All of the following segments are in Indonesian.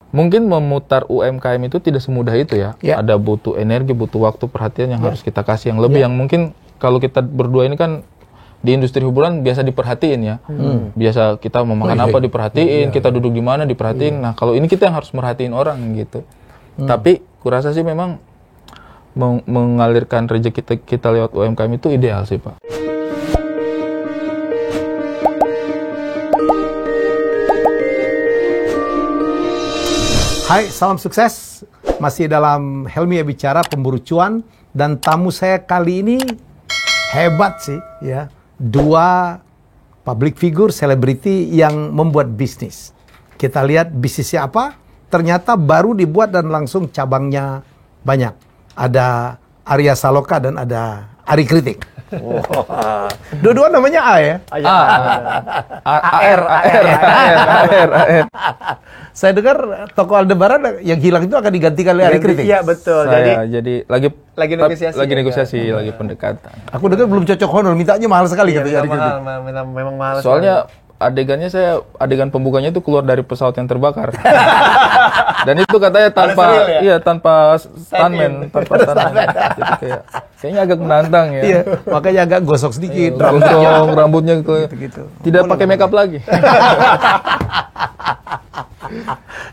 mungkin memutar UMKM itu tidak semudah itu ya. Ada butuh energi, butuh waktu, perhatian yang harus kita kasih yang lebih. Yang mungkin kalau kita berdua ini kan di industri hiburan biasa diperhatiin ya. Biasa kita mau makan apa diperhatiin, kita duduk di mana diperhatiin. Nah kalau ini kita yang harus merhatiin orang gitu. Tapi kurasa sih memang mengalirkan rezeki kita lewat UMKM itu ideal sih Pak. Hai, salam sukses. Masih dalam Helmi Bicara Pemburu Cuan, dan tamu saya kali ini hebat sih ya. Dua public figure, selebriti yang membuat bisnis. Kita lihat bisnisnya apa? Ternyata baru dibuat dan langsung cabangnya banyak. Ada Arya Saloka dan ada Ari Kritik. Dua-dua namanya A ya? AR. Saya dengar toko Aldebaran yang hilang itu akan digantikan oleh Ari Kritik. Iya betul. Jadi lagi negosiasi, lagi pendekatan. Aku dengar belum cocok honor, mintanya mahal sekali katanya Ari Kritik. Memang mahal. Soalnya adegan pembukanya itu keluar dari pesawat yang terbakar. Dan itu katanya tanpa stuntman. Jadi kayaknya agak menantang ya. Iya, makanya agak gosok sedikit. Rambutnya gitu. Tidak pakai makeup lagi.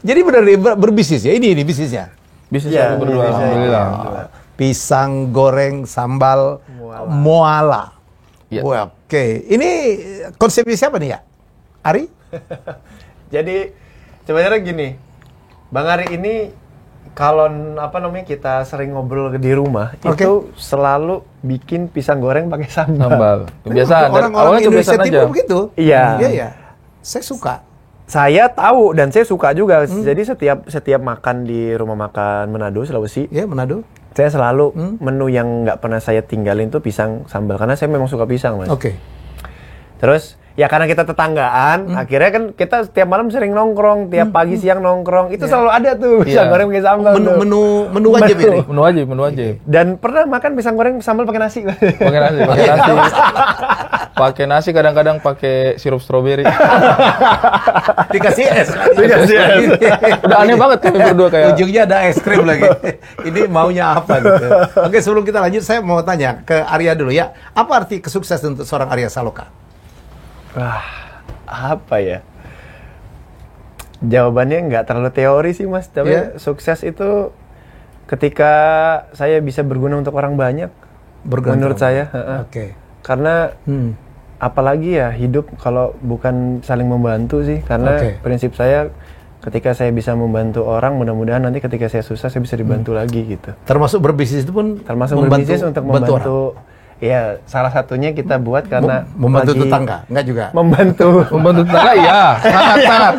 Jadi benar berbisnis ya, ini bisnisnya. Bisnisnya berdua, alhamdulillah. Pisang goreng sambal moala. Ya. Oke, ini konsepnya siapa nih ya? Ari? Jadi sebenarnya gini, Bang Ari ini kalau kita sering ngobrol di rumah itu selalu bikin pisang goreng pakai sambal. Kebiasaan. Orang-orang Indonesia Timur begitu. Iya. Saya suka. Saya tahu dan saya suka juga. Jadi setiap makan di rumah makan Manado, Sulawesi. Iya, Manado. Saya selalu menu yang nggak pernah saya tinggalin tuh pisang sambal, karena saya memang suka pisang, Mas. Oke. Terus ya karena kita tetanggaan, akhirnya kan kita setiap malam sering nongkrong, tiap pagi siang nongkrong, itu selalu ada tuh pisang goreng pakai sambal. Menu wajib ini. Menu wajib. Dan pernah makan pisang goreng sambal pakai nasi. Pakai nasi. Pakai nasi, kadang-kadang pakai sirup stroberi. Dikasih es. Udah aneh banget kami berdua kayak. Ujungnya ada es krim lagi. Ini maunya apa gitu. Oke, sebelum kita lanjut, saya mau tanya ke Arya dulu ya. Apa arti kesuksesan untuk seorang Arya Saloka? Apa ya? Jawabannya nggak terlalu teori sih, Mas. Tapi sukses itu ketika saya bisa berguna untuk orang banyak. Menurut saya. Oke. Karena apalagi ya hidup kalau bukan saling membantu sih. Karena prinsip saya ketika saya bisa membantu orang, mudah-mudahan nanti ketika saya susah saya bisa dibantu lagi gitu. Termasuk berbisnis itu pun berbisnis untuk membantu. Ya, salah satunya kita buat karena membantu tetangga, enggak juga? Membantu tetangga, ya, sangat.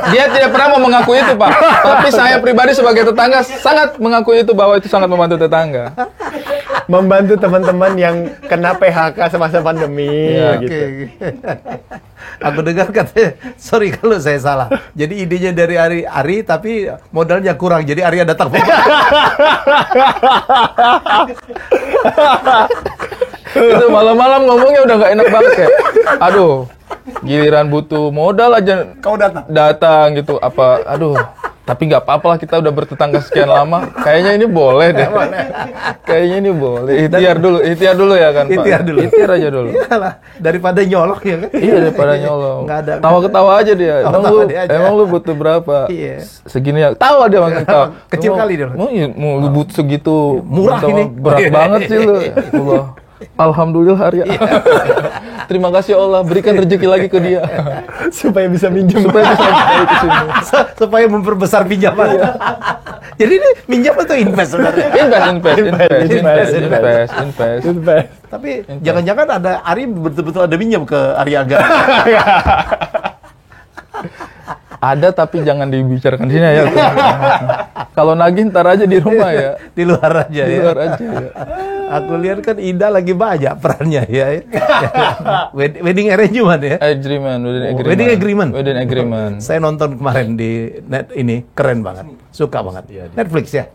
Dia tidak pernah mau mengakui itu, Pak. Tapi saya pribadi sebagai tetangga sangat mengakui itu, bahwa itu sangat membantu tetangga. Membantu teman-teman yang kena PHK semasa pandemi, gitu. Aku dengar katanya, sorry kalau saya salah. Jadi idenya dari Ari, tapi modalnya kurang. Jadi Arya datang. Itu malam-malam ngomongnya udah nggak enak banget kayak, aduh, giliran butuh modal aja kau datang gitu, tapi nggak apa-apa lah, kita udah bertetangga sekian lama, kayaknya ini boleh deh. Kayaknya ini boleh. Ikhtiar dulu ya kan, Pak. Ikhtiar aja dulu. Iyalah, daripada nyolok ya kan. Iya, daripada nyolok. Tawa-ketawa aja dia. Emang lu butuh berapa? Iya. Segini ya. Tahu dia makin tahu. Kecil kali dia. Mau lu butuh segitu murah ini. Berat banget sih lu. Alhamdulillah Arya. Terima kasih Allah, berikan rezeki lagi ke dia supaya bisa minjem, supaya bisa balik ke sini, supaya memperbesar pinjaman. Jadi ini minjam atau invest sebenarnya? Invest. Tapi jangan-jangan ada Ari betul-betul ada minjam ke Arya Aga. Ada, tapi jangan dibicarakan di sini ya. Kalau nagih ntar aja di rumah ya. Di luar aja. Di luar aja. Aku lihat kan Ida lagi banyak perannya ya. Wedding arrangement ya. Wedding agreement. Saya nonton kemarin di net ini, keren banget. Suka banget. Netflix ya?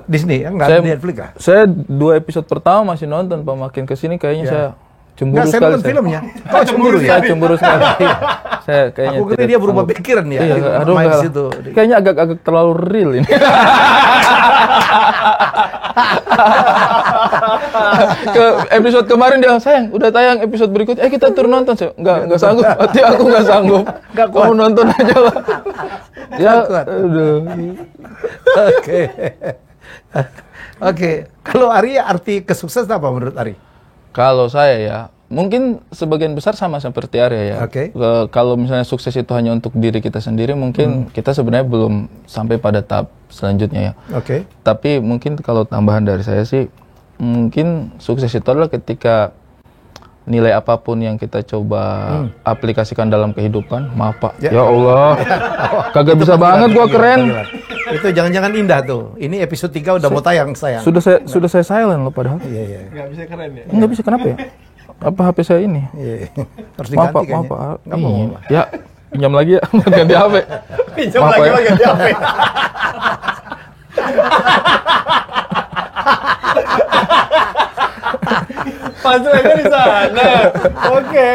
Disney ya? Nggak Netflix lah. Saya 2 episode pertama masih nonton, Pak. Makin kesini kayaknya saya Cemburu Nggak, saya sekali nonton filmnya. Oh, cemburu ya? Saya cemburu sekali. Saya kayaknya Aku kira tidak dia berubah sanggup. pikiran ya. Iya, aduh, main di enggak situ. lah. Kayaknya agak terlalu real ini. Ke episode kemarin dia, sayang, udah tayang episode berikutnya. Kita turun nonton. Saya, enggak sanggup. Hati aku enggak sanggup. Kamu nonton aja lah. Ya, kuat. aduh. Oke. Oke. Kalau Ari, arti kesuksesan apa menurut Ari? Kalau saya ya, mungkin sebagian besar sama seperti Arya ya. Oke. Kalau misalnya sukses itu hanya untuk diri kita sendiri, mungkin kita sebenarnya belum sampai pada tahap selanjutnya ya. Oke. Tapi mungkin kalau tambahan dari saya sih, mungkin sukses itu adalah ketika nilai apapun yang kita coba aplikasikan dalam kehidupan. Maaf Pak, ya Allah, kagak bisa banget gua keren. Itu jangan-jangan indah tuh. Ini episode 3 udah mau tayang, sayang. Sudah saya silent loh padahal. Iya. Nggak bisa keren ya? Nggak bisa, kenapa ya? Apa HP saya ini? Iya. Harus Maaf diganti Pak, kayaknya. Pak. Nggak apa-apa. Ya, pinjam lagi ya, ganti HP. Pinjam Maaf, lagi ya. mah ganti HP. Panselnya di sana. Oke.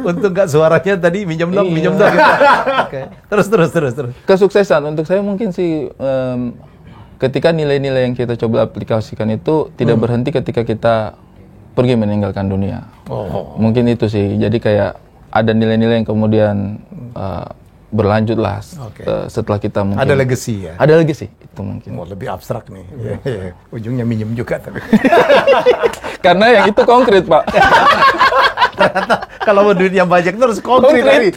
Untuk nggak suaranya tadi minjem dong, Iya. minjem dong. Gitu. Oke. Terus. Kesuksesan untuk saya mungkin sih ketika nilai-nilai yang kita coba aplikasikan itu tidak berhenti ketika kita pergi meninggalkan dunia. Mungkin itu sih. Jadi kayak ada nilai-nilai yang kemudian berlanjut lah setelah kita mungkin. Ada legacy ya. Ada legacy itu mungkin. Oh, lebih abstrak nih. Iya. Ujungnya minjem juga tapi. Karena yang itu konkret Pak. Kalau mau duitnya banyak terus konkret. Ari.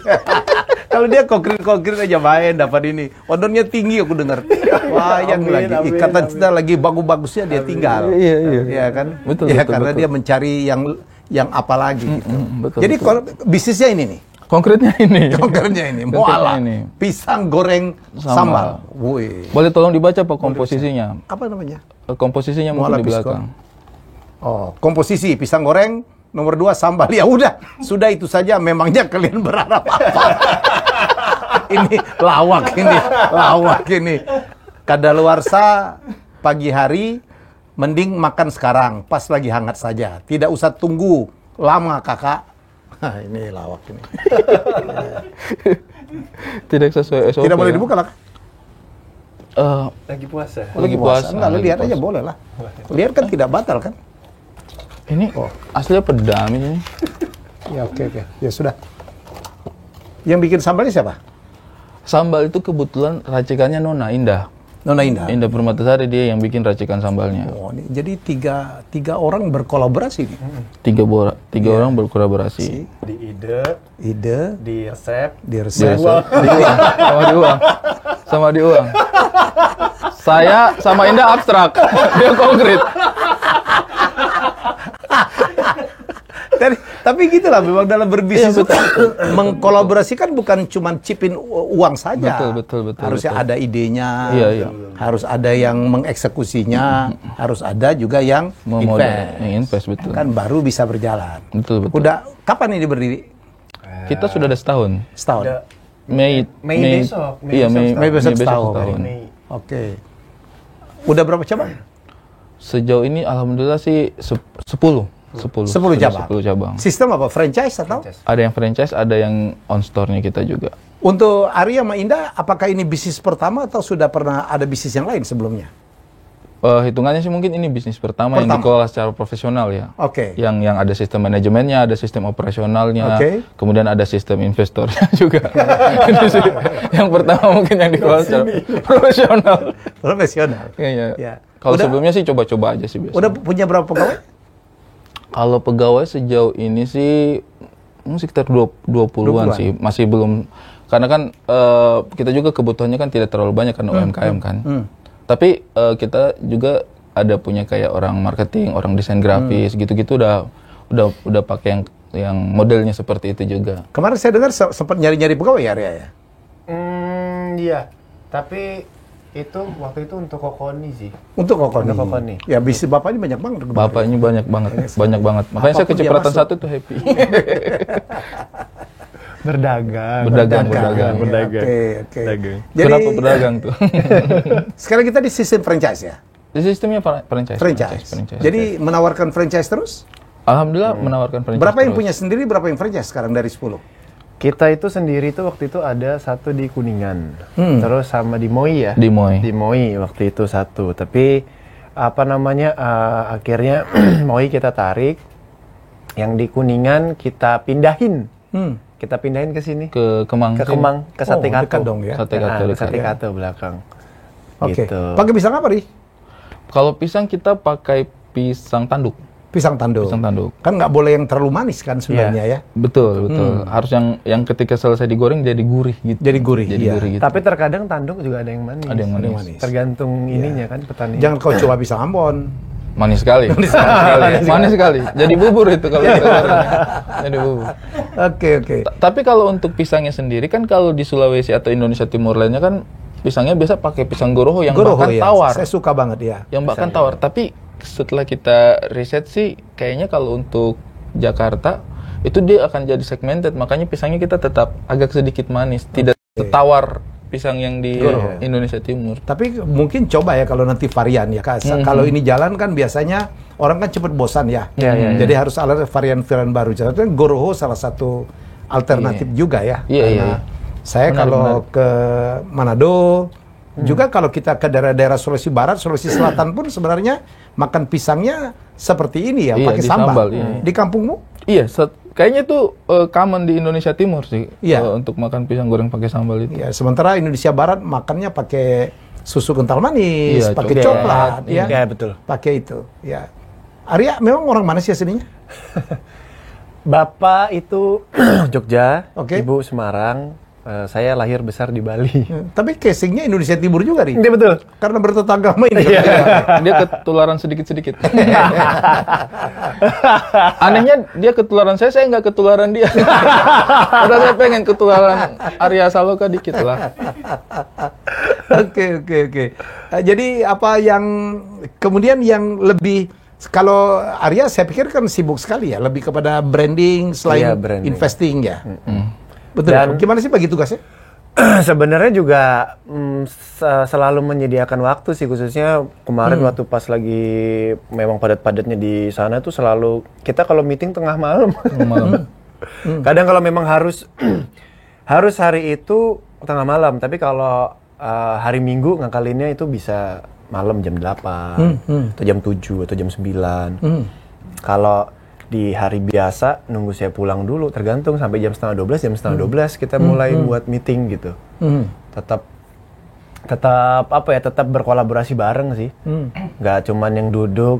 Kalau dia konkret aja main dapat ini. Ordernya tinggi aku dengar. Wah, yang lagi ikatan cinta lagi bagus-bagusnya dia tinggal. Iya. Iya kan? Betul, Ya betul, karena betul. dia mencari yang apa lagi gitu. betul, Jadi betul. kalau bisnisnya ini nih. Konkretnya ini. Konkretnya ini. Konkretnya Mualah. ini. Pisang goreng sambal. Wih. Boleh tolong dibaca Pak komposisinya. Apa namanya? Komposisinya Mualah mungkin di Piskon. belakang. Oh, komposisi pisang goreng, nomor 2 sambal. Ya udah, sudah itu saja. Memangnya kalian berharap apa? Ini lawak ini. Kadaluarsa pagi hari, mending makan sekarang, pas lagi hangat saja. Tidak usah tunggu lama kakak. Ini lawak ini. Tidak sesuai SOP. Tidak boleh ya. dibuka lah. Lagi puasa. Lagi puasa. Enggak, lu lagi lihat aja puasa. boleh lah. Lihat kan tidak batal kan? Ini aslinya pedam ini. Ya oke. Ya sudah. Yang bikin sambalnya siapa? Sambal itu kebetulan racikannya Nona Indah. Nona Indah. Indah Permatasari dia yang bikin racikan sambalnya. Oh, ini jadi tiga orang berkolaborasi nih. Tiga orang berkolaborasi. Di ide, di resep, Di resep. Sama di uang. Saya sama Indah abstrak. Dia konkret. Tapi gitulah memang dalam berbisnis Iya, betul. mengkolaborasikan bukan cuma chipin uang saja. Betul. Harusnya ada idenya, Iya. harus ada yang mengeksekusinya, harus ada juga yang invest. Yang invest betul. Kan baru bisa berjalan. Betul. Udah kapan ini berdiri? Kita sudah ada setahun. Setahun. Udah. Mei besok. Iya, Mei besok setahun. Mei. Oke. Udah berapa cabang? Sejauh ini alhamdulillah sih 10 cabang. 10 cabang. Sistem apa? Franchise atau? Ada yang franchise, ada yang on store-nya kita juga. Untuk Ari sama Indah, apakah ini bisnis pertama atau sudah pernah ada bisnis yang lain sebelumnya? Hitungannya sih mungkin ini bisnis pertama yang dikelola secara profesional ya. Oke. Yang ada sistem manajemennya, ada sistem operasionalnya, Oke. kemudian ada sistem investornya juga. Ini sih yang pertama mungkin yang dikelola secara profesional. Profesional. Iya. Ya. Kalau Udah- sebelumnya sih coba-coba aja sih biasanya. Udah punya berapa pegawai? Kalau pegawai sejauh ini sih mungkin sekitar 20-an sih, masih belum, karena kan kita juga kebutuhannya kan tidak terlalu banyak karena UMKM kan. Tapi kita juga ada punya kayak orang marketing, orang desain grafis, gitu-gitu udah pakai yang modelnya seperti itu juga. Kemarin saya dengar sempat nyari-nyari pegawai ya Arya ya? Iya. Tapi itu waktu itu untuk Kokoni sih. Untuk Kokoni. Untuk Kokoni. Ya bisnis bapaknya banyak banget. Bapaknya banyak banget. Makanya saya Apapun dia kecipratan masuk. satu tuh happy. Berdagang. Berdagang. Oke. Dagang. Jadi Kenapa berdagang tuh? sekarang kita di sistem franchise ya? Di sistemnya franchise. Franchise. Jadi menawarkan franchise terus? Alhamdulillah menawarkan franchise. Berapa yang terus. punya sendiri, berapa yang franchise sekarang dari 10? Kita itu sendiri itu waktu itu ada satu di Kuningan, terus sama di Moi ya. Di Moi. Di Moi waktu itu satu, tapi apa namanya akhirnya Moi kita tarik, yang di Kuningan kita pindahin, kita pindahin ke sini, Ke Kemang. ke Kemang, ke Sate Kato. dekat dong ya. Sate Kato Ke dekat. Sate Kato belakang. Oke. Gitu. Pakai pisang apa, Ri? Kalau pisang kita pakai pisang tanduk. Pisang tanduk. Pisang tanduk. Kan nggak boleh yang terlalu manis kan sebenarnya ya. Betul. Harus yang ketika selesai digoreng jadi gurih gitu. Jadi gurih, Jadi iya. gurih gitu. Tapi terkadang tanduk juga ada yang manis. Ada yang manis. Tergantung ininya kan petani. Jangan kau coba pisang Ambon. Manis sekali. Manis sekali. Jadi bubur itu kalau kita goreng. Jadi bubur. Oke. Tapi kalau untuk pisangnya sendiri kan kalau di Sulawesi atau Indonesia Timur lainnya kan pisangnya biasa pakai pisang goroho yang bahkan ya. tawar. Saya suka banget ya. Yang bahkan tawar. Tapi setelah kita riset sih kayaknya kalau untuk Jakarta itu dia akan jadi segmented, makanya pisangnya kita tetap agak sedikit manis, tidak setawar pisang yang di Indonesia Timur. Tapi mungkin coba ya kalau nanti varian ya. Kalau ini jalan kan biasanya orang kan cepet bosan ya. Jadi harus ada varian-varian baru. Jadi goroho salah satu alternatif juga ya. Iya. Saya kalau ke Manado, juga kalau kita ke daerah-daerah Sulawesi Barat, Sulawesi Selatan pun sebenarnya makan pisangnya seperti ini ya, Iya, pakai di sambal. sambal, iya. Di kampungmu? Iya, kayaknya itu common di Indonesia Timur sih. Iya. Untuk makan pisang goreng pakai sambal itu. Ya, sementara Indonesia Barat makannya pakai susu kental manis, Iya, pakai coklat. coklat, ya. Iya, betul. Pakai itu, ya. Arya memang orang mana sih aslinya? Bapak itu Jogja, Oke. Ibu Semarang. Saya lahir besar di Bali. Tapi casingnya Indonesia Timur juga, Ri. Iya betul. Karena bertetangga sama ini. Dia ketularan sedikit-sedikit. Anehnya dia ketularan saya nggak ketularan dia. Padahal saya pengen ketularan Arya Saloka dikit lah. Oke. Jadi apa yang kemudian yang lebih, kalau Arya saya pikir kan sibuk sekali ya, lebih kepada branding selain Iya, branding. investing ya. Betul. Dan- Gimana sih bagi tugasnya? Sebenarnya juga selalu menyediakan waktu sih, khususnya kemarin waktu pas lagi memang padat-padatnya di sana tuh selalu kita kalau meeting tengah malam. Kadang kalau memang harus hari itu tengah malam, tapi kalau hari Minggu ngakalinnya itu bisa malam jam 8 atau jam 7 atau jam 9. Kalau di hari biasa nunggu saya pulang dulu, tergantung sampai jam setengah 12, jam setengah 12 kita mulai buat meeting gitu. Tetap apa ya, tetap berkolaborasi bareng sih. Nggak cuman yang duduk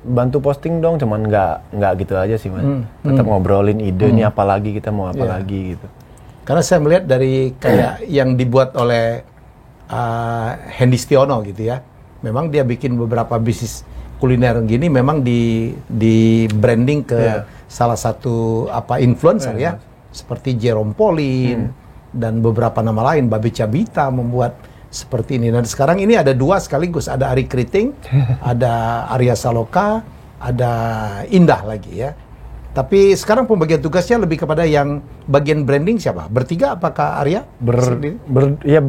bantu posting dong, cuman nggak gitu aja sih, Mas. Tetap ngobrolin ide nih, apalagi kita mau apa lagi gitu. Karena saya melihat dari kayak yang dibuat oleh Hendy Stiono gitu ya. Memang dia bikin beberapa bisnis kuliner gini, memang di branding ke salah satu influencer ya. Seperti Jerome Pauline dan beberapa nama lain, Babe Cabita membuat seperti ini. Dan sekarang ini ada dua sekaligus, ada Ari Kriting, ada Arya Saloka, ada Indah lagi ya. Tapi sekarang pembagian tugasnya lebih kepada yang bagian branding siapa? Bertiga apakah Arya? Sendiri? Bertiga ya?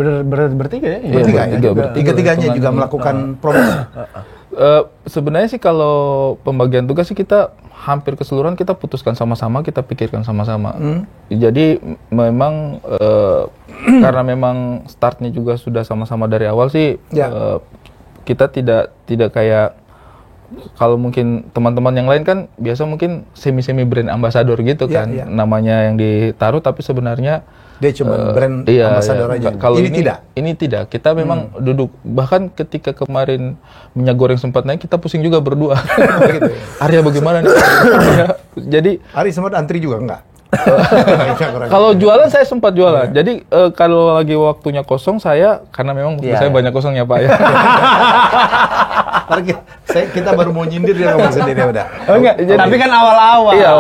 Bertiga ya? bertiga. Tiga-tiganya juga melakukan promosi. Sebenarnya sih kalau pembagian tugas sih kita hampir keseluruhan kita putuskan sama-sama, kita pikirkan sama-sama. Jadi memang karena memang startnya juga sudah sama-sama dari awal sih, kita tidak kayak kalau mungkin teman-teman yang lain kan biasa mungkin semi-semi brand ambassador gitu kan, namanya yang ditaruh, tapi sebenarnya dia cuma brand ambassador aja. Kalau tidak. Ini tidak. Kita memang duduk. Bahkan ketika kemarin minyak goreng sempat naik, kita pusing juga berdua. Arya bagaimana nih? Jadi Ari sempat antri juga enggak? kalau jualan saya sempat jualan. Jadi kalau lagi waktunya kosong saya, karena memang waktu saya banyak kosongnya Pak ya. Kita baru mau nyindir dia ngomong sendiri udah. Oh enggak, tapi kan awal-awal. Iya,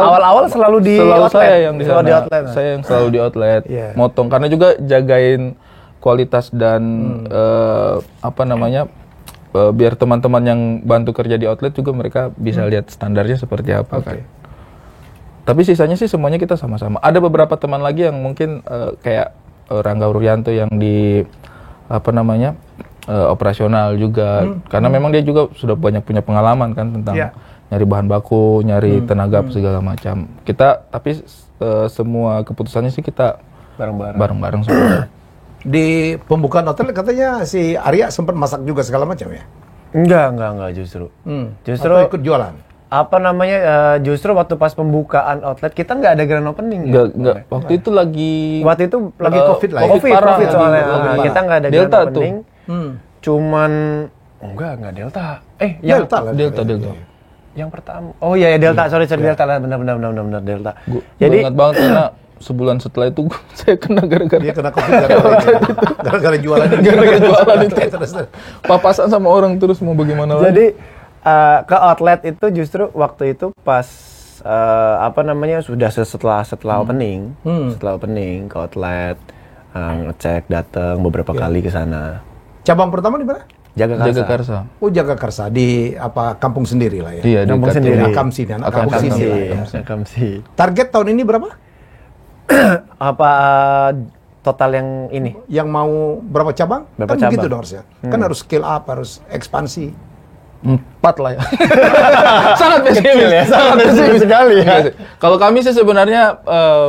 awal-awal selalu di selalu outlet. saya yang di sana. Selalu di outlet. Saya yang selalu di outlet. Motong karena juga jagain kualitas dan biar teman-teman yang bantu kerja di outlet juga mereka bisa lihat standarnya seperti apa kan. Tapi sisanya sih semuanya kita sama-sama. Ada beberapa teman lagi yang mungkin kayak Rangga Urianto yang di operasional juga, karena memang dia juga sudah banyak punya pengalaman kan tentang nyari bahan baku, nyari tenaga segala macam. Kita tapi semua keputusannya sih kita bareng-bareng semua. Di pembukaan hotel katanya si Arya sempat masak juga segala macam ya? Enggak justru. Justru atau ikut jualan. Apa namanya? Justru waktu pas pembukaan outlet kita nggak ada grand opening. Enggak. Waktu itu lagi COVID lah. COVID soalnya. Kita nggak ada Delta grand opening. Cuman enggak Delta. Delta. Yang pertama. Oh iya Delta, sorry Delta lah, benar Delta. Jadi ingat banget karena sebulan setelah itu saya kena gara-gara dia kena COVID gara-gara jualan itu. Papasan sama orang terus mau bagaimana lagi. Jadi ke outlet itu justru waktu itu pas sudah setelah opening, setelah opening ke outlet, ngecek datang beberapa kali ke sana. Cabang pertama di mana? Jagakarsa. Oh, Jagakarsa di kampung sendiri lah ya. Iya, kampung sendiri. Akamsi. Target tahun ini berapa? Apa total yang ini? Yang mau berapa cabang? Berapa kan cabang? begitu dong harusnya. Kan harus scale up, harus ekspansi. 4 lah ya. Sangat Kecil ya, sangat pesimis sekali ya. Kalau kami sih sebenarnya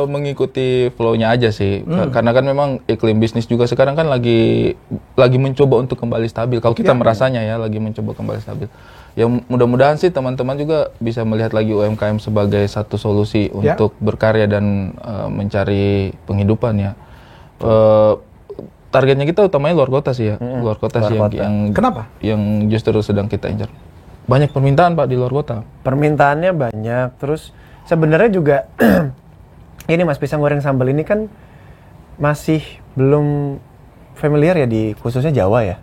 mengikuti flow-nya aja sih. Karena kan memang iklim bisnis juga sekarang kan lagi mencoba untuk kembali stabil. Kalau kita merasanya ya lagi mencoba kembali stabil. Ya mudah-mudahan sih teman-teman juga bisa melihat lagi UMKM sebagai satu solusi untuk berkarya dan mencari penghidupan ya. Targetnya kita utamanya luar kota sih ya. Luar kota sih yang kenapa? Yang justru sedang kita incar. Banyak permintaan Pak di luar kota. Permintaannya banyak. Terus sebenarnya juga ini Mas, pisang goreng sambal ini kan masih belum familiar ya di khususnya Jawa ya.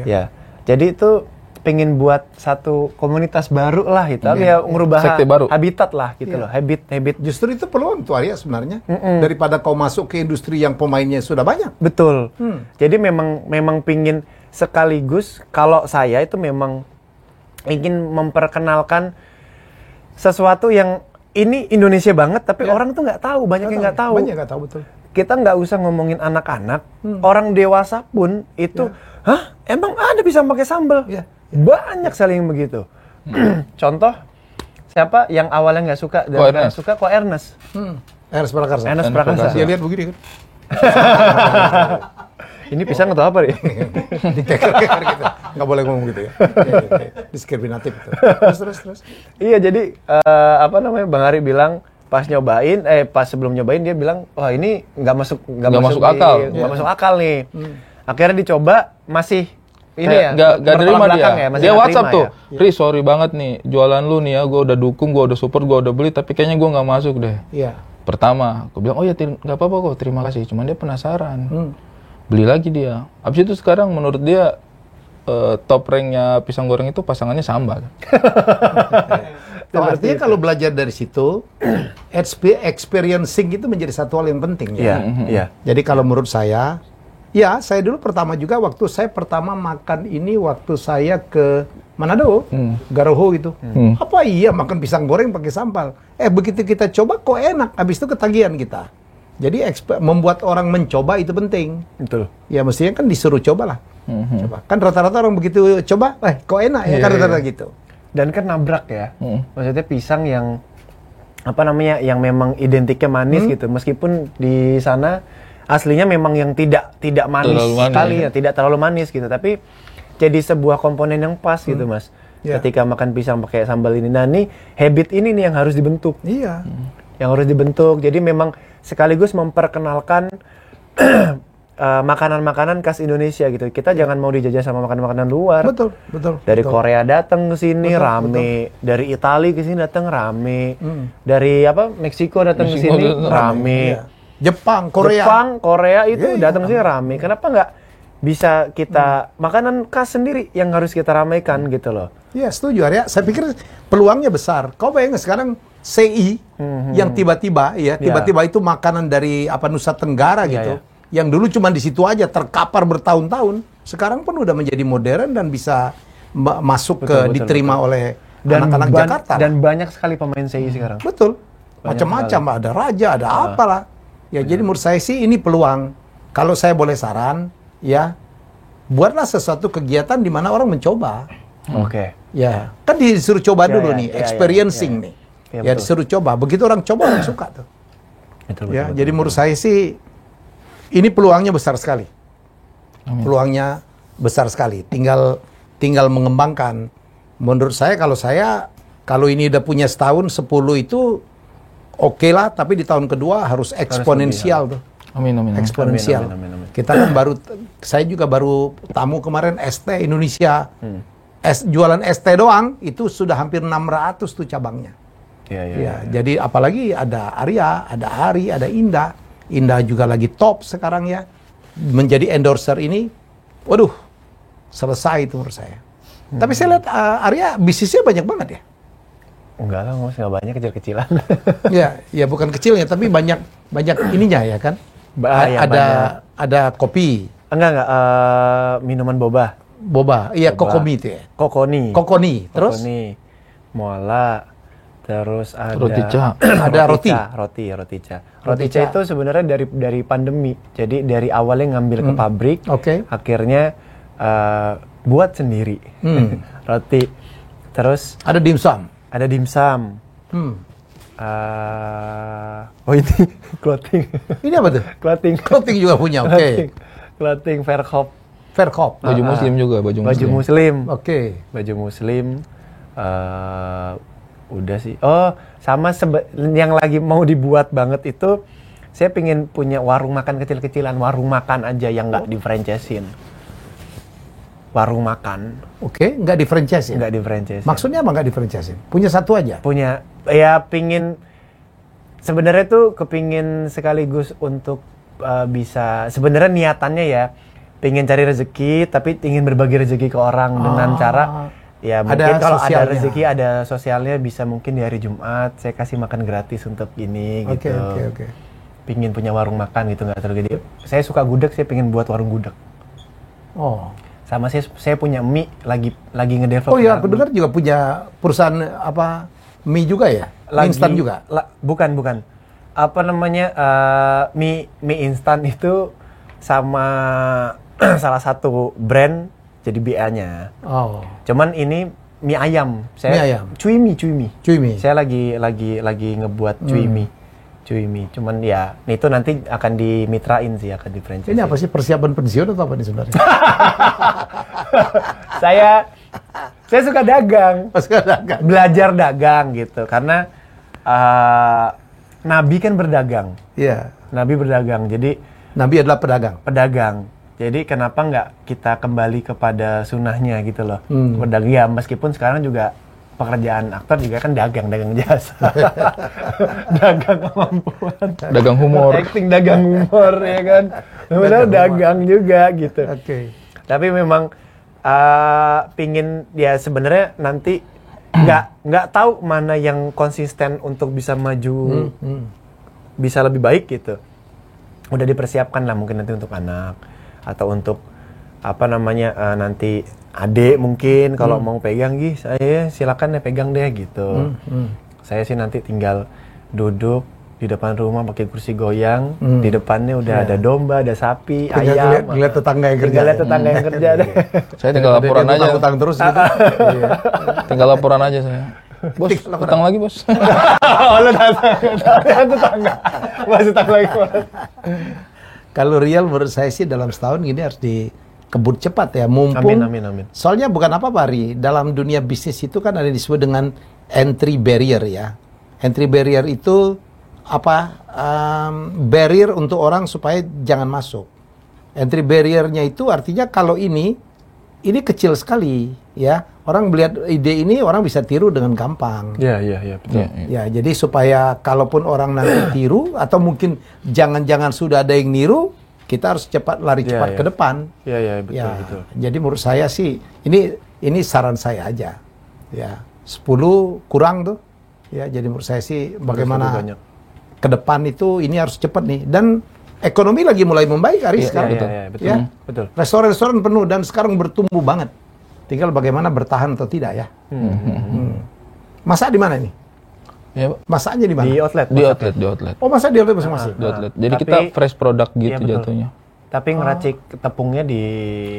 Ya. Jadi itu pengen buat satu komunitas baru lah gitu. Ya ngerubah sekte baru. Habitat lah gitu loh. Habit. Justru itu peluang tuh Arya sebenarnya. Daripada kau masuk ke industri yang pemainnya sudah banyak. Betul. Jadi memang pingin sekaligus kalau saya itu memang ingin memperkenalkan sesuatu yang ini Indonesia banget tapi orang tuh nggak tahu, banyak yang nggak tahu. Banyak nggak tahu, betul. Kita nggak usah ngomongin anak-anak, orang dewasa pun itu, hah? Emang ada bisa pakai sambal? Banyak saling begitu. Contoh, siapa yang awalnya nggak suka dan nggak suka Ko Ernest? Ernest Prakarsa. Dia lihat begini kan. Ini pisang atau apa nih? Dikeker gitu. Nggak boleh ngomong gitu ya. Diskriminatif itu. Terus. Iya, jadi Bang Ari bilang pas sebelum nyobain dia bilang, wah ini nggak masuk akal nih. Akhirnya dicoba masih nggak terima dia. Dia WhatsApp tuh, ya. Sorry banget nih, jualan lu nih ya, gue udah dukung, gue udah support, gue udah beli, tapi kayaknya gue nggak masuk deh. Iya. Pertama, gue bilang, oh ya nggak apa-apa kok, terima kasih. Cuman dia penasaran, beli lagi dia. Abis itu sekarang menurut dia top ranknya pisang goreng itu pasangannya sambal. Artinya kalau belajar dari situ, experiencing itu menjadi satu hal yang penting ya. Iya. Jadi kalau menurut saya dulu pertama juga waktu saya pertama makan ini waktu saya ke Manado, Garoho itu. Apa iya makan pisang goreng pakai sambal? Begitu kita coba kok enak, habis itu ketagihan kita. Jadi membuat orang mencoba itu penting. Betul. Ya mestinya kan disuruh coba lah. Coba. Kan rata-rata orang begitu coba, kok enak ya, kan rata-rata gitu. Dan kan nabrak ya. Maksudnya pisang yang yang memang identiknya manis gitu. Meskipun di sana aslinya memang yang tidak manis sekali ya, tidak terlalu manis gitu. Tapi jadi sebuah komponen yang pas gitu, Mas. Ketika makan pisang pakai sambal ini. Nah, ini habit ini nih yang harus dibentuk. Iya. Yang harus dibentuk. Jadi memang sekaligus memperkenalkan makanan-makanan khas Indonesia gitu. Kita jangan mau dijajah sama makanan-makanan luar. Betul. Dari Korea datang ke sini rame, dari Italia ke sini datang rame. Dari Meksiko datang ke sini rame. Iya. Jepang, Korea itu datang ke sini rame. Kenapa nggak bisa kita makanan khas sendiri yang harus kita ramaikan gitu loh. Iya, setuju Arya. Saya pikir peluangnya besar. Kau bayangin sekarang CI yang tiba-tiba itu makanan dari Nusa Tenggara gitu. Yang dulu cuma di situ aja terkapar bertahun-tahun, sekarang pun udah menjadi modern dan bisa masuk diterima oleh anak-anak Jakarta. Dan banyak sekali pemain CI sekarang. Betul. Macam-macam, ada raja, ada apalah. Ya jadi menurut saya sih ini peluang. Kalau saya boleh saran, ya buatlah sesuatu kegiatan di mana orang mencoba. Oke. Ya, kan disuruh coba dulu nih, experiencing nih. Ya, disuruh coba. Begitu orang coba, orang suka tuh. Betul, jadi menurut saya sih, ini peluangnya besar sekali. Peluangnya besar sekali. Tinggal mengembangkan. Menurut saya, kalau ini udah punya setahun, 10 itu oke lah. Tapi di tahun kedua harus eksponensial tuh. Amin. Eksponensial. Kita kan saya juga baru tamu kemarin ST Indonesia. Jualan ST doang itu sudah hampir 600 tuh cabangnya. Jadi apalagi ada Arya, ada Ari, ada Indah. Indah juga lagi top sekarang ya. Menjadi endorser ini, waduh, selesai itu menurut saya. Tapi saya lihat Arya bisnisnya banyak banget ya. Enggak lah, Mas, nggak banyak, kecil-kecilan. ya bukan kecilnya, tapi banyak ininya ya kan. Ada kopi. Enggak, minuman boba. Iya, Kokomi itu ya. Kokoni. Terus? Kokoni, Muala, terus ada roti ca. Roti ca itu sebenarnya dari pandemi. Jadi dari awalnya ngambil ke pabrik, akhirnya buat sendiri. Roti. Terus ada dimsum. Oh ini clothing. Ini apa tuh? Clothing juga punya. Clothing Verkop. Baju muslim juga, baju muslim. Baju muslim. Udah sih. Oh, sama yang lagi mau dibuat banget itu, saya pengen punya warung makan kecil-kecilan, warung makan aja yang nggak di-franchise-in. Warung makan. Nggak di-franchise-in? Nggak di-franchise. Maksudnya apa nggak di-franchise-in? Punya satu aja? Punya. Ya, sebenarnya tuh kepingin sekaligus untuk bisa, sebenarnya niatannya ya, pengen cari rezeki, tapi ingin berbagi rezeki ke orang dengan cara, ya mungkin kalau ada rezeki, ada sosialnya, bisa mungkin di hari Jumat, saya kasih makan gratis untuk ini, gitu. Pingin punya warung makan gitu, nggak terlalu gede. Saya suka gudeg, saya pengen buat warung gudeg. Sama saya punya mie, lagi ngedevelop. Oh iya, aku dengar juga punya perusahaan mie juga ya? Mie instan juga? Bukan. Apa namanya, mie instan itu sama salah satu brand jadi BA-nya. Cuman ini mie ayam. Mie ayam. Cuy mie. Saya lagi ngebuat cuy mie. Cuman ya, itu nanti akan dimitrain sih, akan di franchise. Ini apa sih, persiapan pensiun atau apa nih sebenarnya? saya suka dagang. Belajar dagang gitu. Karena Nabi kan berdagang. Iya. Nabi berdagang. Jadi Nabi adalah pedagang. Jadi kenapa nggak kita kembali kepada sunnahnya gitu loh. Berdagang ya, meskipun sekarang juga pekerjaan aktor juga kan dagang jasa. Dagang kemampuan. Dagang humor. Acting, dagang humor ya kan. Sebenarnya dagang juga gitu. Tapi memang pingin ya, sebenarnya nanti nggak tahu mana yang konsisten untuk bisa maju, bisa lebih baik gitu. Udah dipersiapkan lah mungkin nanti untuk anak atau untuk nanti adik mungkin kalau mau pegang saya silakan ya pegang deh gitu. Saya sih nanti tinggal duduk di depan rumah pakai kursi goyang, di depannya udah ada domba, ada sapi, ayam. Lihat tetangga yang kerja. Deh. Saya tinggal laporan aja. Utang terus gitu. Tinggal laporan aja saya. Bos, utang lagi bos. Lu tetangga. Masih utang lagi bos. Kalau real menurut saya sih dalam setahun gini harus dikebut cepat ya, mumpung. Amin. Soalnya bukan apa-apa, Ri. Dalam dunia bisnis itu kan ada disebut dengan entry barrier ya. Entry barrier itu barrier untuk orang supaya jangan masuk. Entry barrier-nya itu artinya kalau ini kecil sekali ya. Orang melihat ide ini, orang bisa tiru dengan gampang. Iya, betul. Ya, jadi supaya kalaupun orang nanti tiru atau mungkin jangan-jangan sudah ada yang niru, kita harus lari cepat ke depan. Iya, betul. Jadi menurut saya sih ini saran saya aja. Ya, 10 kurang tuh. Ya, jadi menurut saya sih bagaimana ke depan itu ini harus cepat nih. Dan ekonomi lagi mulai membaik sekarang. Iya, betul. Restoran-restoran penuh dan sekarang bertumbuh banget. Tinggal bagaimana bertahan atau tidak ya. Masak di mana ini? Ya, masaknya di mana? Di outlet. Di outlet. Oh, masak di outlet masing-masing. Di outlet. Jadi kita fresh product gitu jatuhnya. Tapi ngeracik tepungnya di...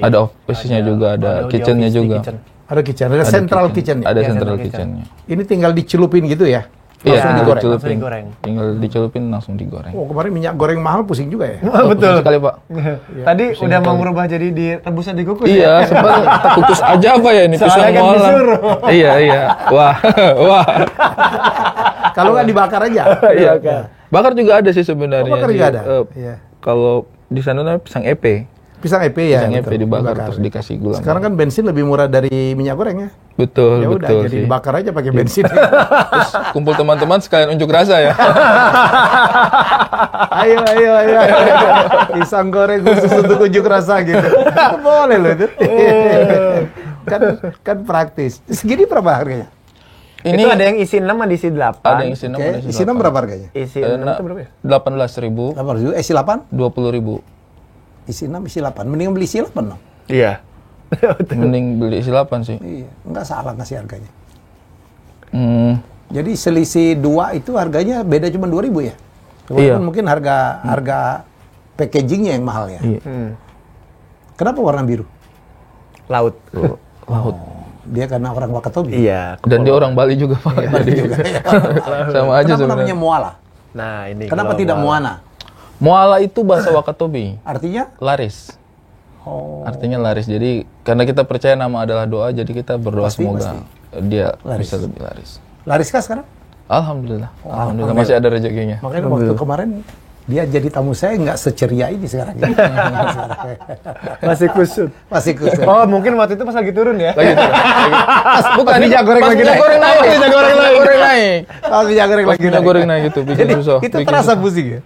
Ada office-nya juga, ada kitchen-nya juga. Ada kitchen, ada central kitchen. Ada central kitchen-nya. Ini tinggal dicelupin gitu ya? Iya, langsung digoreng. Tinggal dicelupin langsung digoreng. Oh, kemarin minyak goreng mahal pusing juga ya? Betul Sekali, Pak. Tadi udah mau merubah jadi direbusnya dikukus Iya, sempat kukus aja apa ya ini pisang kan moalan. disuruh. Iya. Wah. Kalau nggak dibakar aja? Iya. Bakar juga ada sih sebenarnya. Bakar juga ada? Iya. Kalau di sana namanya pisang epe. Pisang epe ya? Pisang epe dibakar terus dikasih gula. Sekarang kan bensin lebih murah dari minyak goreng ya? Betul, ya udah, betul jadi sih. dibakar aja pakai bensin. Terus kumpul teman-teman sekalian unjuk rasa ya. ayo. Pisang goreng khusus untuk unjuk rasa gitu. Boleh loh itu. kan praktis. Segini berapa harganya? Ini itu ada yang isi 6 ada isi 8. Ada yang isi 6 ada isi 6 berapa harganya? Isi 6 itu berapa ya? 18.000. 8.000. Isi 8? 20.000. Isi 6, isi 8. Mending beli isi 8 dong. Iya. Mending beli isi 8 sih. Iya, nggak salah ngasih harganya. Hmm. Jadi selisih 2 itu harganya beda cuma 2.000 ya? Iya. Mungkin harga packagingnya yang mahal ya. Iya. Kenapa warna biru? Laut. Laut. Dia karena orang Wakatobi. Iya. Dan dia orang Bali juga, Pak. Jadi sama aja Kenapa sebenarnya. namanya Moala? Nah, ini Kenapa tidak Moana? Moala itu bahasa Wakatobi. Artinya? Laris. Oh. Artinya laris. Jadi karena kita percaya nama adalah doa, jadi kita berdoa semoga dia laris. bisa lebih laris. Lariskah sekarang? Alhamdulillah. Alhamdulillah masih ada rezekinya. Makanya waktu kemarin dia jadi tamu saya nggak seceria ini sekarang. Masih kusut. Masih kusut. Oh, mungkin waktu itu pas lagi turun ya? Lagi tuh. Bukan minyak goreng lagi naik. Minyak goreng naik. Minyak goreng lagi Minyak goreng naik itu bikin susah. Itu bikin terasa susah. pusing ya.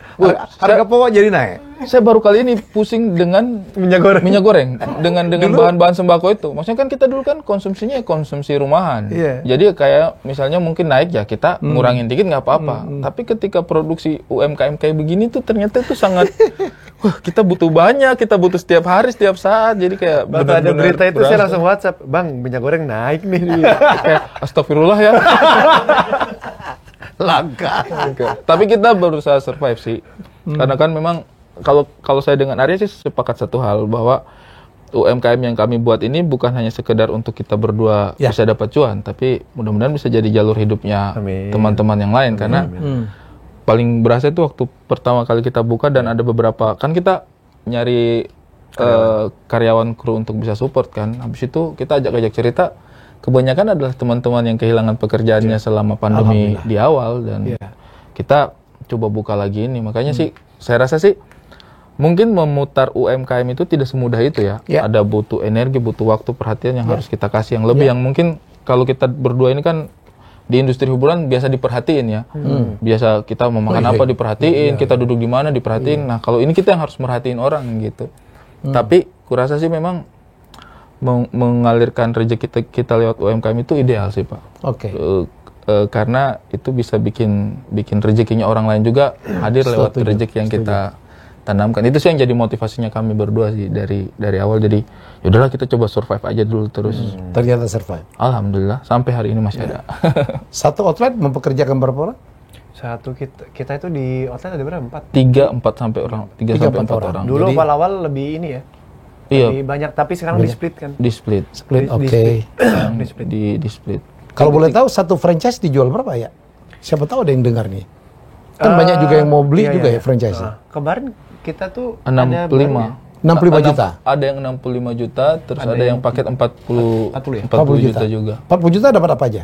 Harga pokok jadi naik. Saya baru kali ini pusing dengan minyak goreng dengan bahan-bahan sembako itu. Maksudnya kan kita dulu kan konsumsinya konsumsi rumahan. Iya. Jadi kayak misalnya mungkin naik ya kita ngurangin dikit nggak apa-apa. Tapi ketika produksi UMKM kayak begini tuh ternyata itu sangat wah, kita butuh banyak, kita butuh setiap hari, setiap saat. Jadi kayak Waktu ada berita itu saya langsung WhatsApp, "Bang, minyak goreng naik nih." kayak astagfirullah ya. Langka. Tapi kita berusaha survive sih. Karena kan memang kalau saya dengan Arya sih sepakat satu hal bahwa UMKM yang kami buat ini bukan hanya sekedar untuk kita berdua bisa dapat cuan, tapi mudah-mudahan bisa jadi jalur hidupnya teman-teman yang lain. Karena paling berasa itu waktu pertama kali kita buka dan ada beberapa, kan kita nyari karyawan kru untuk bisa support kan. Habis itu kita ajak-ajak cerita, kebanyakan adalah teman-teman yang kehilangan pekerjaannya selama pandemi di awal dan kita coba buka lagi ini. Makanya sih saya rasa sih mungkin memutar UMKM itu tidak semudah itu ya. Ada butuh energi, butuh waktu, perhatian yang harus kita kasih yang lebih yang mungkin kalau kita berdua ini kan di industri hiburan biasa diperhatiin ya. Biasa kita mau makan apa diperhatiin, kita duduk di mana diperhatiin. Nah, kalau ini kita yang harus merhatiin orang gitu. Tapi kurasa sih memang mengalirkan rezeki kita lewat UMKM itu ideal sih, Pak. Oke. Karena itu bisa bikin rezekinya orang lain juga hadir lewat rezeki yang kita tanamkan. Itu sih yang jadi motivasinya kami berdua sih dari awal. Jadi yaudahlah kita coba survive aja dulu terus. Ternyata survive. Alhamdulillah sampai hari ini masih ada. Satu outlet mempekerjakan berapa orang? Satu kita itu di outlet ada berapa? 4? 3 sampai 4 orang. Dulu awal-awal lebih ini ya. Iya. Lebih banyak, tapi sekarang di split kan. Di split. Oke. Di split. Kalau boleh tahu satu franchise dijual berapa ya? Siapa tahu ada yang dengar nih. Kan banyak juga yang mau beli juga ya franchise. Kemarin kita tuh 65. 65 juta. Ada yang 65 juta, terus ada yang paket 40 juta juga. 40 juta dapat apa aja?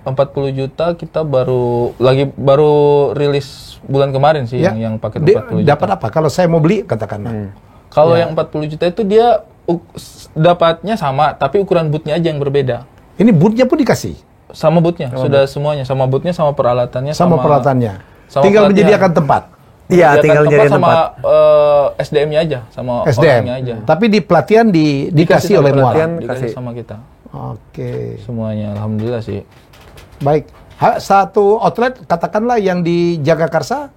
40 juta kita baru rilis bulan kemarin sih yang paket 40 juta. Dapat apa? Kalau saya mau beli katakanlah. Kalau yang 40 juta itu dia dapatnya sama, tapi ukuran bootnya aja yang berbeda. Ini bootnya pun dikasih? Sama bootnya, sudah semuanya. Sama bootnya, sama peralatannya. Sama peralatannya. Sama tinggal pelatihan. Menyediakan tempat? Iya, tinggal menyediakan tempat. Sama SDM-nya aja, sama orangnya aja. Tapi di pelatihan dikasih oleh Muara? Dikasih sama kita. Oke. Semuanya, alhamdulillah sih. Baik. Satu outlet, katakanlah yang di Jagakarsa,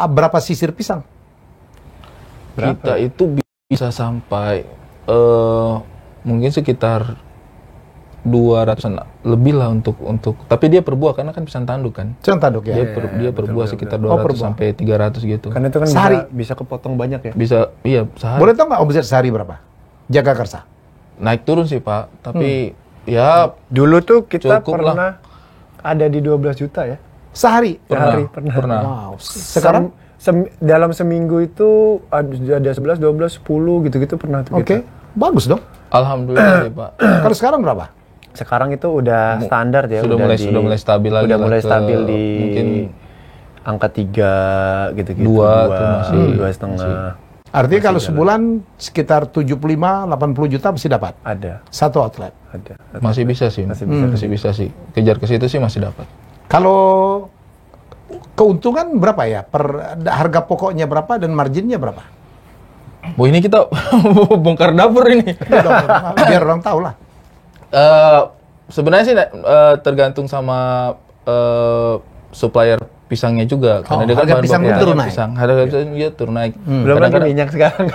berapa sisir pisang? Kita itu bisa sampai mungkin sekitar 200-an lebih lah untuk tapi dia per buah karena kan pisang tanduk kan. Pisang tanduk ya. Dia per buah sekitar 200 sampai 300 gitu. Karena itu kan sehari bisa kepotong banyak ya. Bisa, iya sehari. Boleh tahu nggak omset sehari berapa? Jagakarsa. Naik turun sih Pak, tapi ya dulu tuh kita cukup pernah ada di 12 juta ya. Sehari? Sehari pernah. Wow. Sekarang dalam seminggu itu ada 11, 12, 10 gitu-gitu pernah tuh. Oke. Bagus dong. Alhamdulillah sih Pak. Kalau sekarang berapa? Sekarang itu udah standar ya. Sudah mulai stabil lagi. Udah mulai stabil di mungkin angka 3 gitu-gitu. 2 tuh masih 2,5. Artinya kalau sebulan sekitar 75-80 juta mesti dapat? Ada. Satu outlet? Ada. Masih bisa sih. Masih bisa sih. Kejar ke situ sih masih dapat. Kalau keuntungan berapa ya? Per harga pokoknya berapa dan marginnya berapa? Bu, ini kita bongkar dapur ini. Biar orang tahu lah. Sebenarnya sih tergantung sama supplier pisangnya juga. Karena dia kan harga pisang bahan turun bakunya naik. pisang. Harga pisang dia turun naik. Belum lagi minyak sekarang.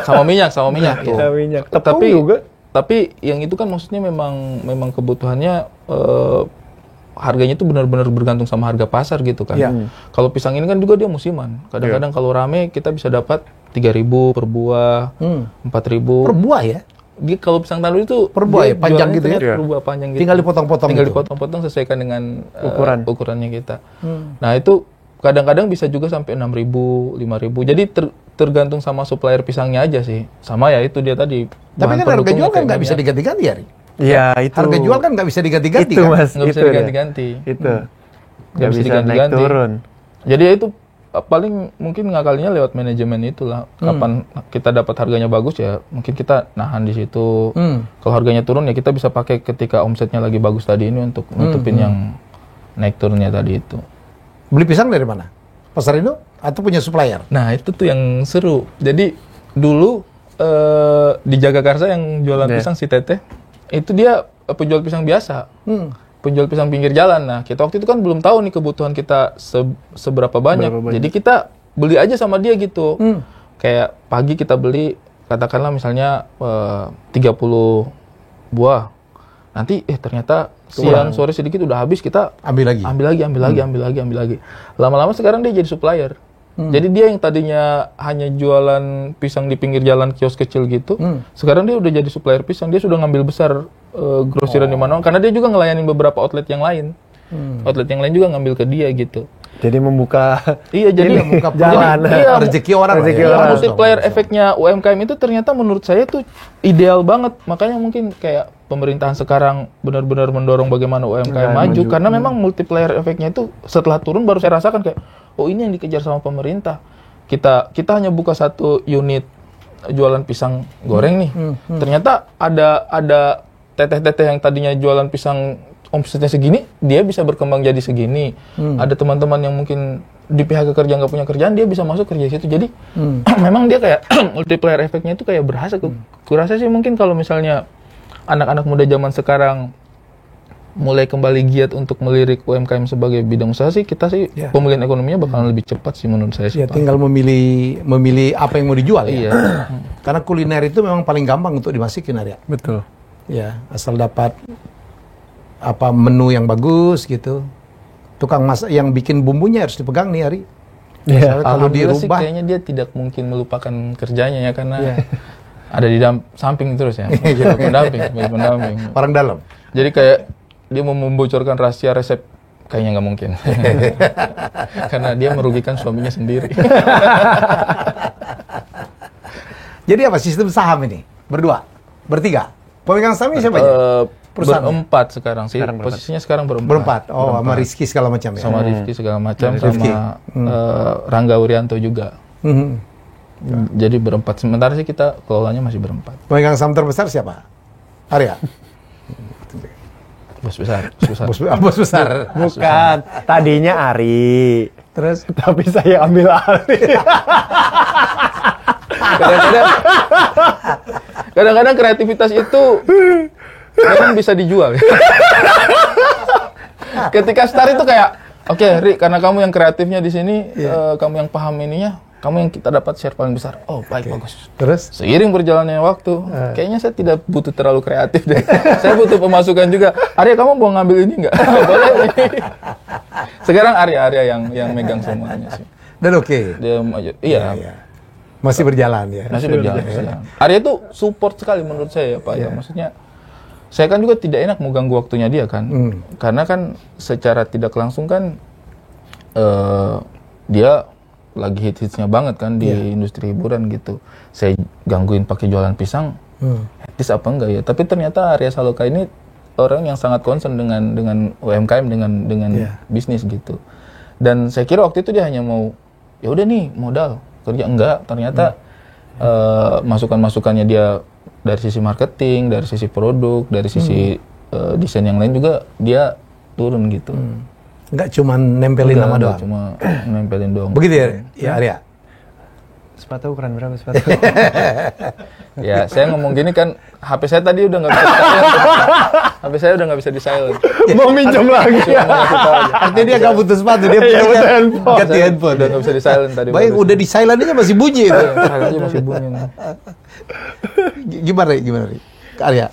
Sama minyak tuh. Sama minyak. Tapi Tepung juga. Tapi yang itu kan maksudnya memang kebutuhannya harganya itu benar-benar bergantung sama harga pasar gitu kan. Kalau pisang ini kan juga dia musiman. Kadang-kadang kalau rame kita bisa dapat 3.000 per buah, 4.000 per buah ya. Dia kalau pisang tanduk itu per buah ya, panjang gitu ya. Per buah panjang gitu. Tinggal dipotong-potong. Tinggal dipotong-potong sesuaikan dengan ukurannya kita. Nah, itu kadang-kadang bisa juga sampai 6.000, 5.000. Jadi tergantung sama supplier pisangnya aja sih. Sama ya itu dia tadi. Tapi kan harga jual kan nggak bisa diganti-ganti ya, Ri? Iya, itu. Harga jual kan nggak bisa diganti-ganti itu, kan? Mas. Nggak bisa diganti-ganti. Itu. Nggak bisa diganti-ganti. Naik turun. Jadi ya itu paling mungkin ngakalinya lewat manajemen itulah. Kapan kita dapat harganya bagus ya mungkin kita nahan di situ. Kalau harganya turun ya kita bisa pakai ketika omsetnya lagi bagus tadi ini untuk nutupin yang naik turunnya tadi itu. Beli pisang dari mana? Pasar Indo atau punya supplier? Nah itu tuh yang seru. Jadi dulu di Jagakarsa yang jualan pisang si Teteh itu dia penjual pisang biasa. Penjual pisang pinggir jalan. Nah, kita waktu itu kan belum tahu nih kebutuhan kita seberapa banyak. Jadi kita beli aja sama dia gitu. Kayak pagi kita beli, katakanlah misalnya 30 buah. Nanti ternyata siang sore sedikit udah habis, kita ambil lagi. Lama-lama sekarang dia jadi supplier. Jadi dia yang tadinya hanya jualan pisang di pinggir jalan kios kecil gitu, sekarang dia udah jadi supplier pisang. Dia sudah ngambil besar grosiran di mana, karena dia juga ngelayanin beberapa outlet yang lain. Outlet yang lain juga ngambil ke dia gitu. Jadi membuka membuka jalan, rezeki orang. Multiplier efeknya UMKM itu ternyata menurut saya tuh ideal banget. Makanya mungkin kayak pemerintahan sekarang benar-benar mendorong bagaimana UMKM maju. Karena memang multiplier efeknya itu setelah turun baru saya rasakan kayak, oh ini yang dikejar sama pemerintah. Kita hanya buka satu unit jualan pisang goreng nih. Ternyata ada teteh-teteh yang tadinya jualan pisang omsetnya segini, dia bisa berkembang jadi segini. Ada teman-teman yang mungkin di PHK kerja nggak punya kerjaan, dia bisa masuk kerja situ. Jadi memang dia kayak multiplier efeknya itu kayak berhasil. Kurasa sih mungkin kalau misalnya anak-anak muda zaman sekarang mulai kembali giat untuk melirik UMKM sebagai bidang usaha sih, kita sih pemulihan ekonominya bakalan lebih cepat sih menurut saya sih. Ya, tinggal memilih apa yang mau dijual ya. Karena kuliner itu memang paling gampang untuk dimasukin, Arya. Betul. Ya, asal dapat menu yang bagus gitu. Tukang masak yang bikin bumbunya harus dipegang nih, Ari. Ya, kalau dirubah sih kayaknya dia tidak mungkin melupakan kerjanya ya, karena ada di samping terus ya. Pendamping. Orang dalam. Jadi kayak dia mau membocorkan rahasia resep, kayaknya nggak mungkin. Karena dia merugikan suaminya sendiri. Jadi apa sistem saham ini? Berdua? Bertiga? Pemegang sahamnya siapa aja? Berempat sekarang sih. Posisinya sekarang berempat. Oh, sama Rizky segala macam ya? Sama Rizky segala macam, sama Rangga Wurianto juga. Jadi berempat. Sementara sih kita kelolanya masih berempat. Pemegang saham terbesar siapa? Arya? Bos besar. Bos besar. Bukan. Tadinya Ari. Terus? Tapi saya ambil Ari. Kadang-kadang kreativitas itu memang bisa dijual. Ketika start itu kayak, oke, Ri, karena kamu yang kreatifnya di sini, kamu yang paham ininya, kamu yang kita dapat share paling besar. Oh, baik, bagus. Terus? Seiring berjalannya waktu, kayaknya saya tidak butuh terlalu kreatif deh. Saya butuh pemasukan juga. Arya, kamu mau ngambil ini nggak? Boleh nih. Sekarang Arya yang megang semuanya sih. Dan oke. Dia iya. Masih berjalan ya. Masih berjalan. Ya. Arya itu support sekali menurut saya, Pak. Ya, maksudnya saya kan juga tidak enak mau ganggu waktunya dia kan. Karena kan secara tidak langsung kan dia lagi hits-hitsnya banget kan di industri hiburan gitu. Saya gangguin pakai jualan pisang. Etis apa enggak ya? Tapi ternyata Arya Saloka ini orang yang sangat concern dengan UMKM, dengan bisnis gitu. Dan saya kira waktu itu dia hanya mau ya udah nih modal kerja, enggak, ternyata masukan-masukannya dia dari sisi marketing, dari sisi produk, dari sisi desain yang lain juga dia turun gitu. Enggak cuma nempelin nama doang. Cuma nempelin doang. Begitu ya, ya Arya? Sepatu ukuran berapa sepatu? Ya, saya ngomong gini kan, HP saya tadi udah nggak bisa di-silent. HP saya udah nggak bisa di-silent. Mau minjem lagi. Artinya dia nggak butuh sepatu, dia punya handphone. Ganti handphone. Udah nggak bisa di-silent tadi. Baik, udah di-silent aja masih bunyi itu. Silent aja masih bunyi. Gimana Ri? Ke Arya?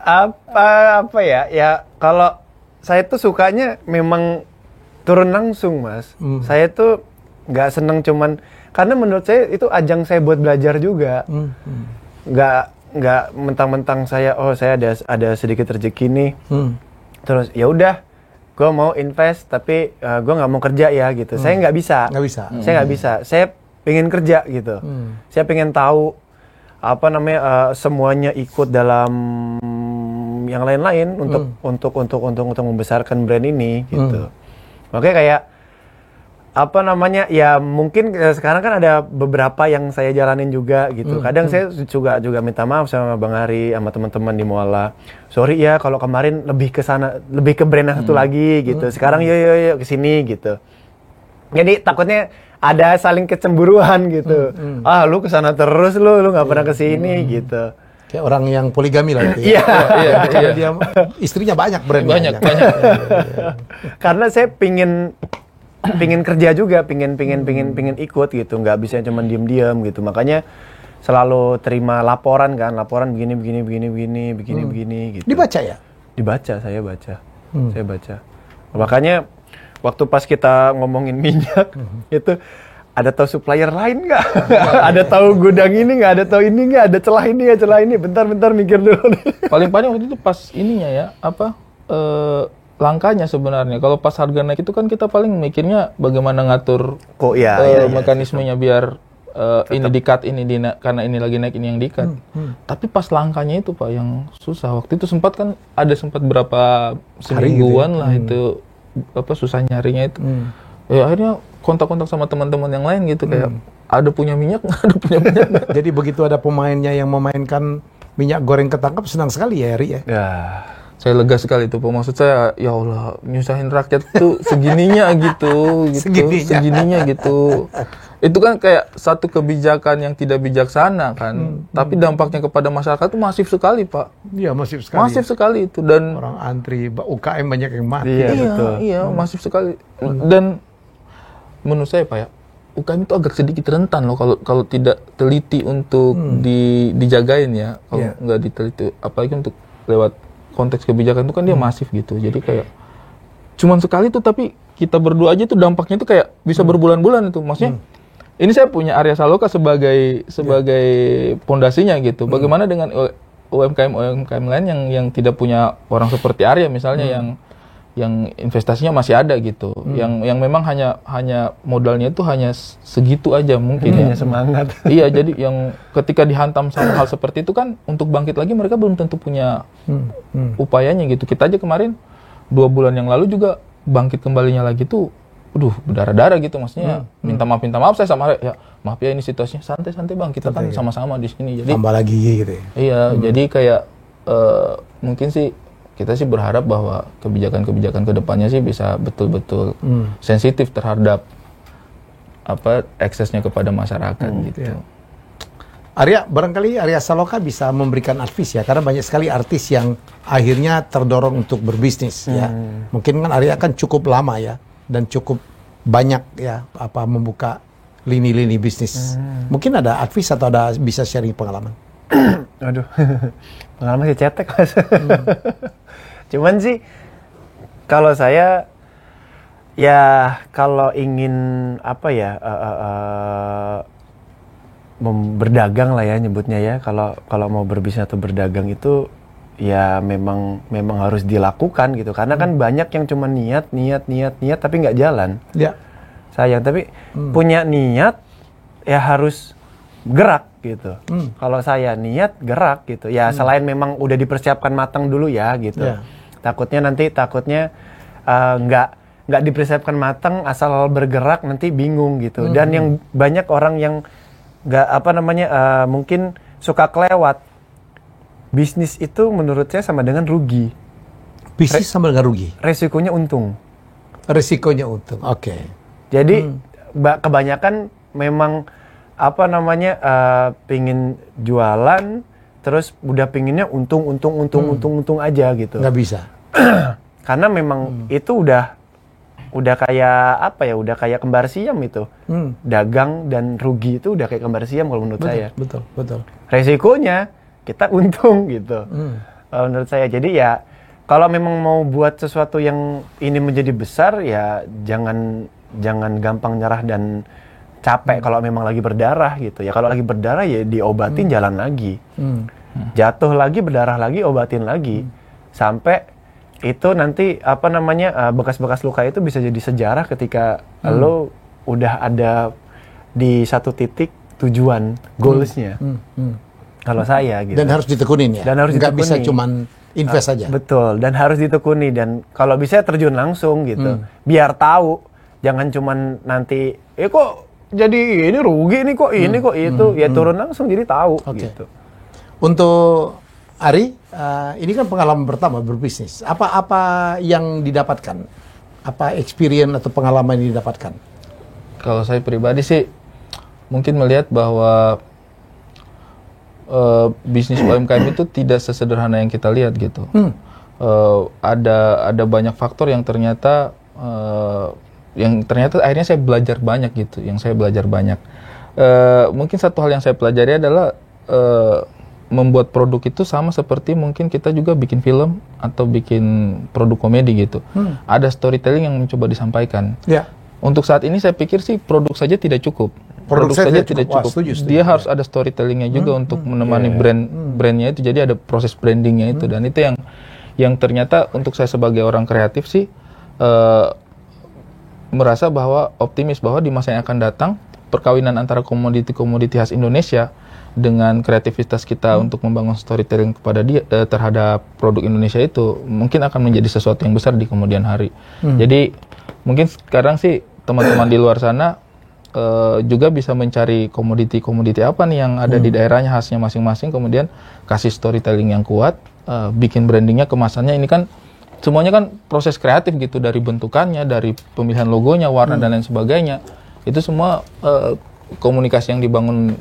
Apa ya? Ya kalau saya tuh sukanya memang turun langsung, Mas. Saya tuh nggak seneng cuman karena menurut saya itu ajang saya buat belajar juga. Nggak mentang-mentang saya ada sedikit rezeki nih. Terus ya udah, gue mau invest tapi gue nggak mau kerja ya gitu. Saya nggak bisa. Saya nggak bisa. Saya pengen kerja gitu. Saya pengen tahu semuanya ikut dalam yang lain-lain untuk membesarkan brand ini gitu. Makanya kayak ya mungkin sekarang kan ada beberapa yang saya jalanin juga gitu. Kadang saya juga minta maaf sama Bang Hari, sama teman-teman di Muala. Sorry ya kalau kemarin lebih ke sana, lebih ke brand yang satu lagi gitu. Sekarang yuk ke sini gitu. Jadi takutnya ada saling kecemburuan gitu. Lu ke sana terus lu enggak pernah ke sini gitu. Kayak orang yang poligami lah itu ya. Iya. Dia istrinya banyak brandnya. Banyak. Karena saya pingin kerja juga, pingin ikut gitu, nggak bisa cuma diem gitu. Makanya selalu terima laporan begini gitu. Dibaca ya? Dibaca, saya baca. Makanya waktu pas kita ngomongin minyak itu ada tahu supplier lain nggak? Ada tahu gudang ini nggak? Ada tahu ini nggak? Ada celah ini. Bentar mikir dulu. Paling waktu itu pas ininya ya langkahnya sebenarnya. Kalau pas harga naik itu kan kita paling mikirnya bagaimana ngatur mekanismenya biar ini di-cut, karena ini lagi naik, ini yang di-cut. Tapi pas langkahnya itu Pak yang susah. Waktu itu sempat berapa semingguan lah itu susah nyarinya itu. Ya akhirnya kontak-kontak sama teman-teman yang lain gitu kayak ada punya minyak nggak, ada punya minyak nggak. Jadi begitu ada pemainnya yang memainkan minyak goreng ketangkap senang sekali ya Ri ya. Saya lega sekali itu, maksud saya ya Allah nyusahin rakyat tuh segininya gitu. Segininya gitu. Itu kan kayak satu kebijakan yang tidak bijaksana kan, tapi dampaknya kepada masyarakat itu masif sekali Pak. Iya masif sekali. Masif sekali itu dan orang antri, UKM banyak yang mati. Iya, masif sekali. Dan menurut saya Pak ya, UKM itu agak sedikit rentan loh kalau tidak teliti untuk dijagain ya. Kalau nggak diteliti, apalagi untuk lewat konteks kebijakan itu kan dia masif gitu. Jadi kayak cuman sekali tuh, tapi kita berdua aja tuh dampaknya itu kayak bisa berbulan-bulan itu. Maksudnya ini saya punya Arya Saloka sebagai pondasinya gitu. Bagaimana dengan UMKM lain yang tidak punya orang seperti Arya misalnya yang investasinya masih ada gitu. Yang memang hanya modalnya itu hanya segitu aja mungkin ya. Semangat. Iya, jadi yang ketika dihantam sama hal seperti itu kan untuk bangkit lagi mereka belum tentu punya upayanya gitu. Kita aja kemarin 2 bulan yang lalu juga bangkit kembalinya lagi tuh berdarah-darah gitu, maksudnya minta maaf saya sama ya maaf ya ini situasinya santai Bang, kita kan sama-sama di sini, jadi tambah lagi gitu ya. Iya, jadi kayak mungkin sih kita sih berharap bahwa kebijakan kedepannya sih bisa betul-betul sensitif terhadap eksesnya kepada masyarakat gitu. Iya. Arya, barangkali Arya Saloka bisa memberikan advies ya, karena banyak sekali artis yang akhirnya terdorong untuk berbisnis ya. Mungkin kan Arya kan cukup lama ya, dan cukup banyak ya membuka lini-lini bisnis. Mungkin ada advice atau ada bisa sharing pengalaman. Aduh, pengalaman sih cetek Mas. Cuman sih kalau saya ya kalau ingin berdagang lah ya nyebutnya ya. Kalau mau berbisnis atau berdagang itu ya memang harus dilakukan gitu. Karena kan banyak yang cuma niat tapi nggak jalan. Ya. Sayang, tapi punya niat ya harus gerak gitu. Kalau saya niat gerak gitu. Ya selain memang udah dipersiapkan matang dulu ya gitu. Yeah. Takutnya nggak dipersiapkan matang asal bergerak nanti bingung gitu. Dan yang banyak orang yang nggak mungkin suka kelewat. Bisnis itu menurut saya sama dengan rugi. Bisnis sama dengan rugi. Resikonya untung. Oke. Jadi kebanyakan memang pingin jualan terus udah pinginnya untung aja gitu. Nggak bisa. Karena memang itu udah kayak udah kayak kembar siam itu. Dagang dan rugi itu udah kayak kembar siam kalau menurut saya. Betul. Resikonya kita untung gitu. Menurut saya. Jadi ya kalau memang mau buat sesuatu yang ini menjadi besar ya jangan gampang nyerah dan capek kalau memang lagi berdarah gitu. Ya kalau lagi berdarah ya diobatin jalan lagi. Jatuh lagi, berdarah lagi, obatin lagi. Sampai itu nanti bekas-bekas luka itu bisa jadi sejarah ketika lo udah ada di satu titik tujuan, goalsnya. Kalau saya gitu. Dan harus ditekunin ya. Dan harus nggak ditekuni. bisa cuman invest aja. Betul, dan harus ditekuni dan kalau bisa terjun langsung gitu. Biar tahu, jangan cuman nanti kok jadi ini rugi nih kok ini kok itu. Ya turun langsung jadi tahu gitu. Untuk Ari, ini kan pengalaman pertama berbisnis. Apa yang didapatkan? Apa experience atau pengalaman yang didapatkan? Kalau saya pribadi sih mungkin melihat bahwa bisnis UMKM itu tidak sesederhana yang kita lihat gitu. Ada banyak faktor yang ternyata akhirnya saya belajar banyak gitu. Mungkin satu hal yang saya pelajari adalah membuat produk itu sama seperti mungkin kita juga bikin film atau bikin produk komedi gitu. Ada storytelling yang mencoba disampaikan. Ya. Untuk saat ini saya pikir sih produk saja tidak cukup. Produk saja tidak cukup. Setuju. Dia harus ada storytellingnya juga untuk menemani brandnya itu. Jadi ada proses brandingnya itu dan itu yang ternyata untuk saya sebagai orang kreatif sih merasa bahwa optimis bahwa di masa yang akan datang perkawinan antara komoditi khas Indonesia dengan kreativitas kita untuk membangun storytelling kepada terhadap produk Indonesia itu mungkin akan menjadi sesuatu yang besar di kemudian hari. Jadi mungkin sekarang sih teman-teman di luar sana juga bisa mencari komoditi apa nih yang ada di daerahnya khasnya masing-masing, kemudian kasih storytelling yang kuat, bikin brandingnya, kemasannya. Ini kan semuanya kan proses kreatif gitu, dari bentukannya, dari pemilihan logonya, warna dan lain sebagainya. Itu semua komunikasi yang dibangun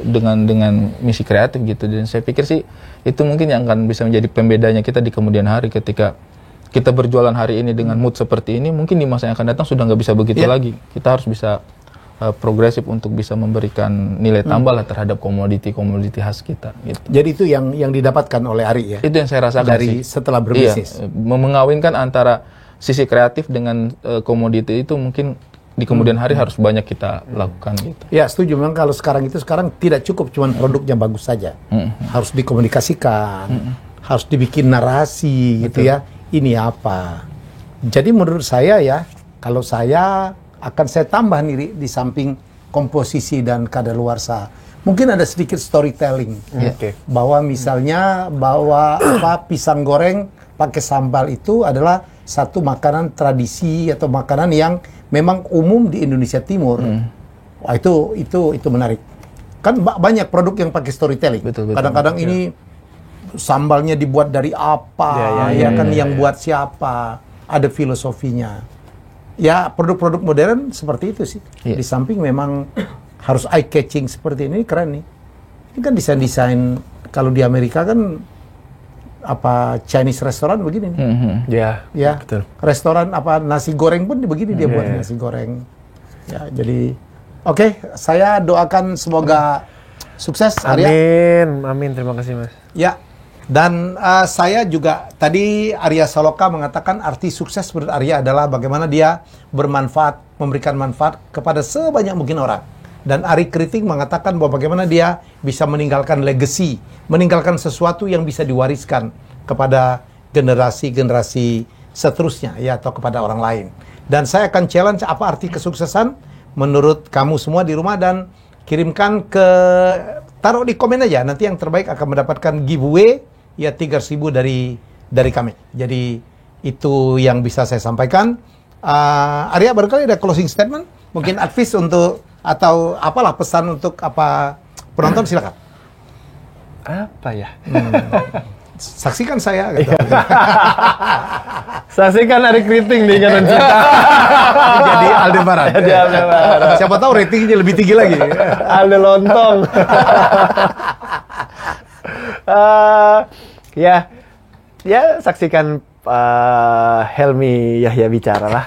dengan misi kreatif gitu. Dan saya pikir sih itu mungkin yang akan bisa menjadi pembedanya kita di kemudian hari. Ketika kita berjualan hari ini dengan mood seperti ini, mungkin di masa yang akan datang sudah nggak bisa begitu lagi. Kita harus bisa progresif untuk bisa memberikan nilai tambah lah terhadap komoditi khas kita gitu. Jadi itu yang didapatkan oleh Ari ya? Itu yang saya rasakan dari setelah berbisnis. Iya, mengawinkan antara sisi kreatif dengan komoditi itu mungkin di kemudian hari harus banyak kita lakukan gitu. Ya setuju, memang kalau sekarang tidak cukup cuman produknya bagus saja. Harus dikomunikasikan, harus dibikin narasi gitu ya. Ini apa? Jadi menurut saya ya, kalau saya akan saya tambah nih di samping komposisi dan kadaluarsa, mungkin ada sedikit storytelling. Bahwa misalnya pisang goreng pakai sambal itu adalah satu makanan tradisi atau makanan yang memang umum di Indonesia Timur. Wah, itu menarik. Kan banyak produk yang pakai storytelling. Kadang-kadang ini sambalnya dibuat dari apa, yang buat siapa, ada filosofinya. Ya, produk-produk modern seperti itu sih. Di samping memang harus eye catching seperti ini, keren nih. Ini kan desain-desain kalau di Amerika kan Chinese restoran begini nih. Ya, betul. Restoran nasi goreng pun begini dia buat nasi goreng. Ya, jadi oke, saya doakan semoga sukses Arya. Amin, terima kasih Mas. Ya, dan saya juga tadi Arya Saloka mengatakan arti sukses menurut Arya adalah bagaimana dia bermanfaat, memberikan manfaat kepada sebanyak mungkin orang. Dan Ari Kriting mengatakan bahwa bagaimana dia bisa meninggalkan legacy, meninggalkan sesuatu yang bisa diwariskan kepada generasi-generasi seterusnya ya, atau kepada orang lain. Dan saya akan challenge apa arti kesuksesan menurut kamu semua di rumah, dan kirimkan taruh di komen aja, nanti yang terbaik akan mendapatkan giveaway ya 3.000 dari kami. Jadi itu yang bisa saya sampaikan. Arya, barangkali ada closing statement, mungkin advice untuk atau apalah pesan untuk penonton, silakan. Apa ya? Saksikan saya gitu. Saksikan Ari Kriting di Ikatan Cinta. Jadi Aldebaran. Siapa tahu ratingnya lebih tinggi lagi. Alde Lontong. Ya saksikan Helmi Yahya bicara lah.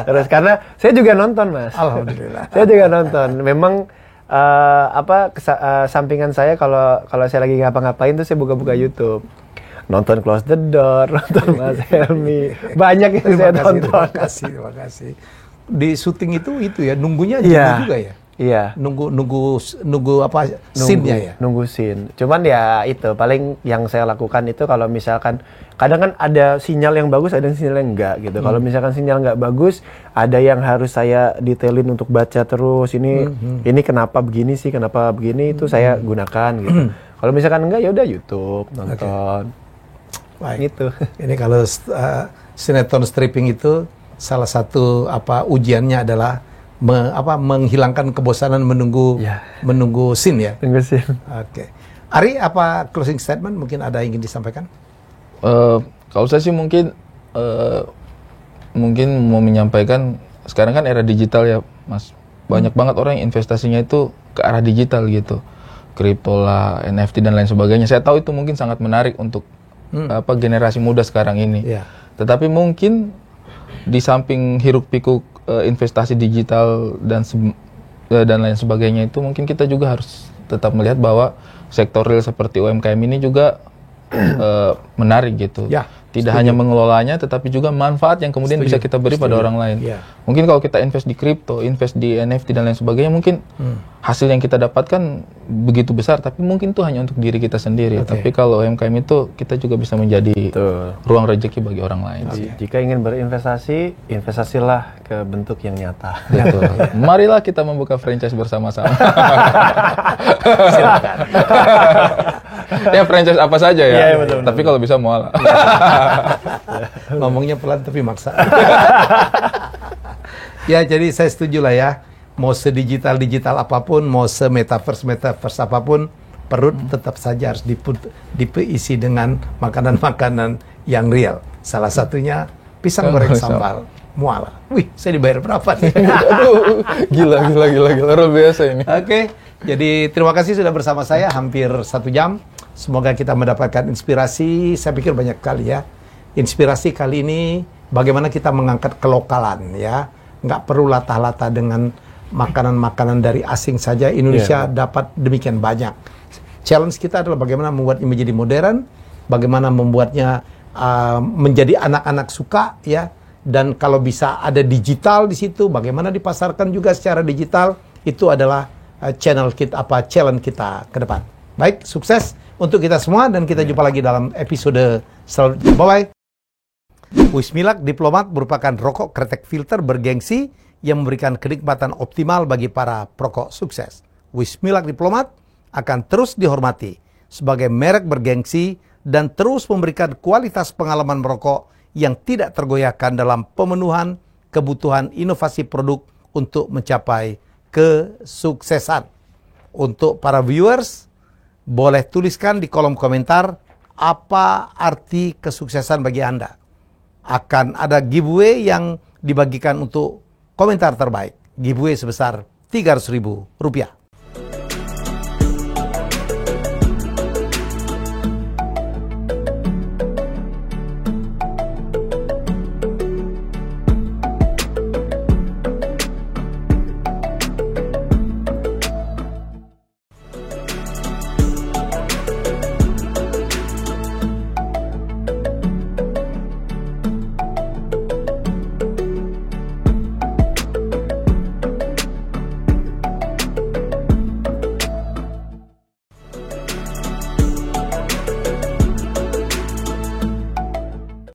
Terus karena saya juga nonton, Mas. Alhamdulillah. Saya juga nonton. Memang sampingan saya kalau saya lagi ngapa-ngapain tuh saya buka-buka YouTube. Nonton Close the Door, nonton Mas Helmi. Banyak yang saya tonton. Terima kasih. Di syuting itu ya, nunggunya juga ya? Iya. Nunggu scene-nya ya? Nunggu scene. Cuman ya itu, paling yang saya lakukan itu kalau misalkan, kadang kan ada sinyal yang bagus, ada sinyal yang enggak gitu. Kalau misalkan sinyal enggak bagus, ada yang harus saya detailin untuk baca terus. Ini kenapa begini sih, kenapa begini, itu saya gunakan gitu. Kalau misalkan enggak, ya udah YouTube, nonton. Baik. Gitu. Ini kalau sinetron stripping itu salah satu ujiannya adalah menghilangkan kebosanan menunggu scene ya. Tunggu scene. Oke. Ari, closing statement mungkin ada yang ingin disampaikan? Kalau saya sih mungkin mau menyampaikan, sekarang kan era digital ya, Mas. Banyak banget orang yang investasinya itu ke arah digital gitu. Kripto lah, NFT dan lain sebagainya. Saya tahu itu mungkin sangat menarik untuk generasi muda sekarang ini. Yeah. Tetapi mungkin di samping hiruk pikuk investasi digital dan lain sebagainya itu, mungkin kita juga harus tetap melihat bahwa sektor real seperti UMKM ini juga menarik gitu. Ya, tidak hanya mengelolanya, tetapi juga manfaat yang kemudian bisa kita beri pada orang lain. Ya. Mungkin kalau kita invest di kripto, invest di NFT dan lain sebagainya, mungkin hasil yang kita dapatkan begitu besar, tapi mungkin itu hanya untuk diri kita sendiri. Tapi kalau UMKM itu, kita juga bisa menjadi ruang rezeki bagi orang lain. Jika ingin berinvestasi, investasilah ke bentuk yang nyata. Marilah kita membuka franchise bersama-sama. Silakan. Ya franchise apa saja ya. Iya, betul. Tapi kalau bisa mual. Ngomongnya pelan tapi maksa. Ya, jadi saya setuju lah ya. Mau sedigital apapun, mau semetaverse apapun, perut tetap saja harus diisi dengan makanan-makanan yang real. Salah satunya pisang goreng sambal muala. Wih, saya dibayar berapa nih? Aduh, gila, luar biasa ini. Oke, jadi terima kasih sudah bersama saya hampir 1 jam. Semoga kita mendapatkan inspirasi. Saya pikir banyak kali ya. Inspirasi kali ini bagaimana kita mengangkat kelokalan ya. Nggak perlu latah-latah dengan makanan-makanan dari asing saja. Indonesia dapat demikian banyak. Challenge kita adalah bagaimana membuatnya menjadi modern, bagaimana membuatnya menjadi anak-anak suka ya. Dan kalau bisa ada digital di situ, bagaimana dipasarkan juga secara digital, itu adalah challenge kita ke depan. Baik, sukses untuk kita semua dan kita jumpa lagi dalam episode selanjutnya. Bye-bye. Wismilak Diplomat merupakan rokok kretek filter bergengsi yang memberikan kenikmatan optimal bagi para perokok sukses. Wismilak Diplomat akan terus dihormati sebagai merek bergengsi dan terus memberikan kualitas pengalaman merokok yang tidak tergoyahkan dalam pemenuhan kebutuhan inovasi produk untuk mencapai kesuksesan. Untuk para viewers, boleh tuliskan di kolom komentar apa arti kesuksesan bagi Anda. Akan ada giveaway yang dibagikan untuk komentar terbaik. Giveaway sebesar Rp300.000.